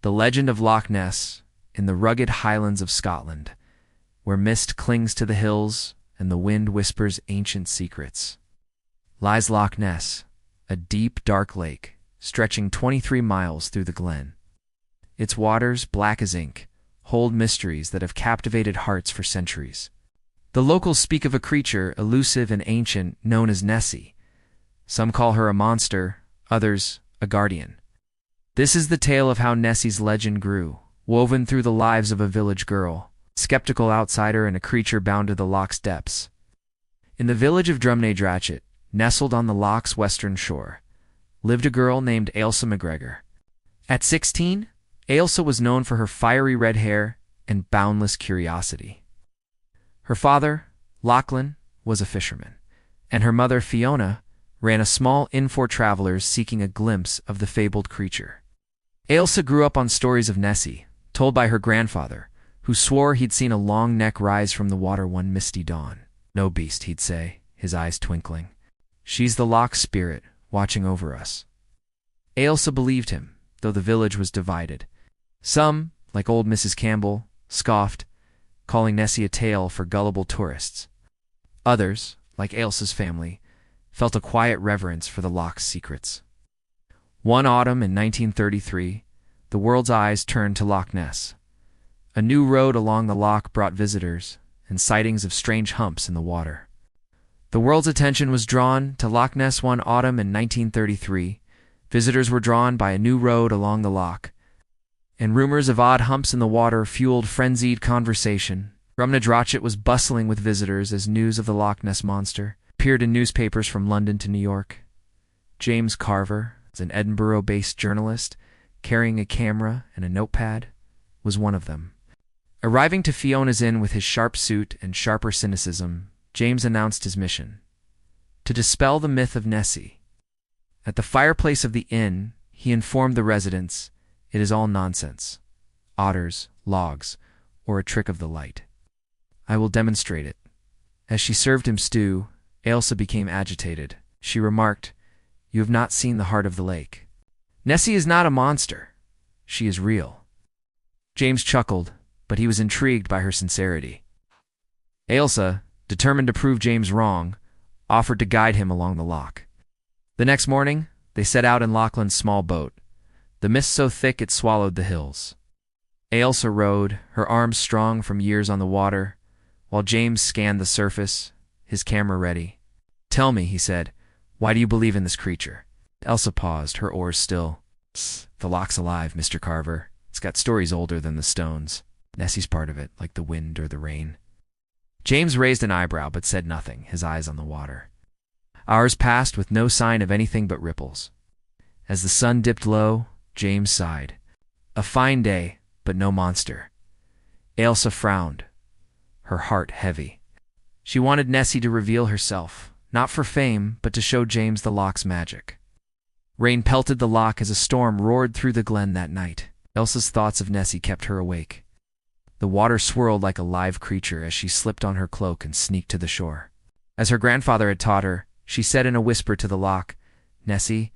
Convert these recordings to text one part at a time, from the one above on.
The legend of Lochness, in the rugged highlands of Scotland, where mist clings to the hills and the wind whispers ancient secrets, lies Lochness, a deep, dark lake stretching 23 miles through the glen. Its waters, black as ink, hold mysteries that have captivated hearts for centuries. The locals speak of a creature, elusive and ancient, known as Nessie. Some call her a monster, others a guardian. This is the tale of how Nessie's legend grew, woven through the lives of a village girl, skeptical outsider, and a creature bound to the loch's depths. In the village of Drumnadratchit, nestled on the loch's western shore, lived a girl named Ailsa McGregor. At 16, Ailsa was known for her fiery red hair and boundless curiosity. Her father, Lachlan, was a fisherman, and her mother, Fiona, ran a small inn for travelers seeking a glimpse of the fabled creature. Ailsa grew up on stories of Nessie, told by her grandfather, who swore he'd seen a long neck rise from the water one misty dawn. "No beast," he'd say, his eyes twinkling. "She's the loch's spirit, watching over us." Ailsa believed him, though the village was divided. Some, like old Mrs. Campbell, scoffed, calling Nessie a tale for gullible tourists. Others, like Ailsa's family, felt a quiet reverence for the loch's secrets. One autumn in 1933, the world's eyes turned to Lochness. A new road along the loch brought visitors and sightings of strange humps in the water. The world's attention was drawn to Lochness one autumn in 1933. Visitors were drawn by a new road along the loch, and rumors of odd humps in the water fueled frenzied conversation. Drumnadratchit was bustling with visitors as news of the Loch Ness monster appeared in newspapers from London to New York. James Carver, an Edinburgh-based journalist, carrying a camera and a notepad, was one of them. Arriving to Fiona's inn with his sharp suit and sharper cynicism, James announced his mission: to dispel the myth of Nessie. At the fireplace of the inn, he informed the residents, "It is all nonsense. Otters, logs, or a trick of the light. I will demonstrate it." As she served him stew, Ailsa became agitated. She remarked, "You have not seen the heart of the lake. Nessie is not a monster. She is real." James chuckled, but he was intrigued by her sincerity. Ailsa, determined to prove James wrong, offered to guide him along the loch. The next morning, they set out in Lachlan's small boat, the mist so thick it swallowed the hills. Ailsa rowed, her arms strong from years on the water, while James scanned the surface, his camera ready. "Tell me," he said, "why do you believe in this creature?" Ailsa paused, her oars still. "The loch's alive, Mr. Carver. It's got stories older than the stones. Nessie's part of it, like the wind or the rain." James raised an eyebrow but said nothing, his eyes on the water. Hours passed with no sign of anything but ripples. As the sun dipped low, James sighed. A fine day, but no monster. Ailsa frowned, her heart heavy. She wanted Nessie to reveal herself, not for fame, but to show James the loch's magic. Rain pelted the loch as a storm roared through the glen that night. Ailsa's thoughts of Nessie kept her awake. The water swirled like a live creature as she slipped on her cloak and sneaked to the shore. As her grandfather had taught her, she said in a whisper to the loch, "Nessie,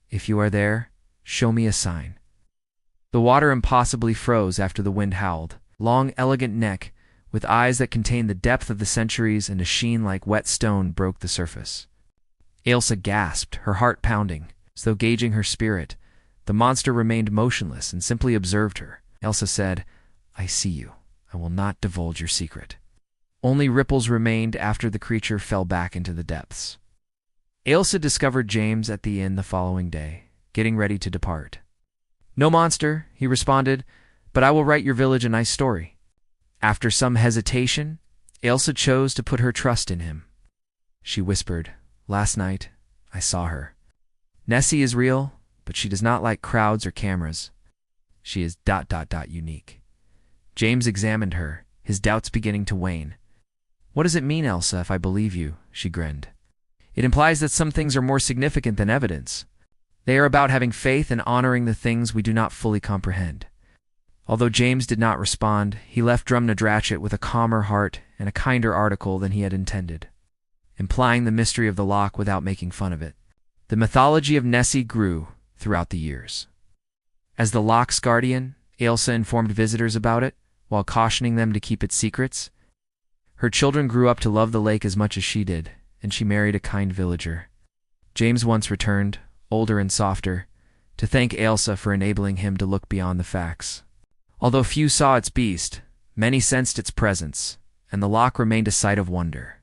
if you are there, show me a sign." The water impossibly froze after the wind howled. Long, elegant neck, with eyes that contained the depth of the centuries and a sheen like wet stone, broke the surface. Ailsa gasped, her heart pounding, as though gauging her spirit. The monster remained motionless and simply observed her. Ailsa said, "I see you. I will not divulge your secret." Only ripples remained after the creature fell back into the depths. Ailsa discovered James at the inn the following day, getting ready to depart. "No monster," he responded, "but I will write your village a nice story." After some hesitation, Ailsa chose to put her trust in him. She whispered, "Last night, I saw her. Nessie is real, but she does not like crowds or cameras. She is ... unique." James examined her, his doubts beginning to wane. "What does it mean, Ailsa, if I believe you?" she grinned. "It implies that some things are more significant than evidence. They are about having faith and honoring the things we do not fully comprehend." Although James did not respond, he left Drumnadratchit with a calmer heart and a kinder article than he had intended, implying the mystery of the loch without making fun of it. The mythology of Nessie grew throughout the years. As the loch's guardian, Ailsa informed visitors about it, while cautioning them to keep its secrets. Her children grew up to love the lake as much as she did, and she married a kind villager. James once returned, older and softer, to thank Ailsa for enabling him to look beyond the facts. Although few saw its beast, many sensed its presence, and the loch remained a sight of wonder.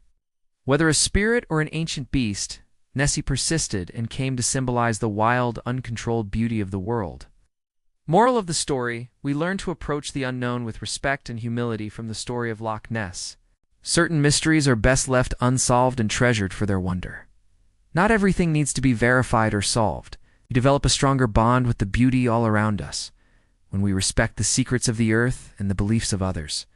Whether a spirit or an ancient beast, Nessie persisted and came to symbolize the wild, uncontrolled beauty of the world. Moral of the story, we learn to approach the unknown with respect and humility from the story of Lochness. Certain mysteries are best left unsolved and treasured for their wonder. Not everything needs to be verified or solved. We develop a stronger bond with the beauty all around us when we respect the secrets of the earth and the beliefs of others.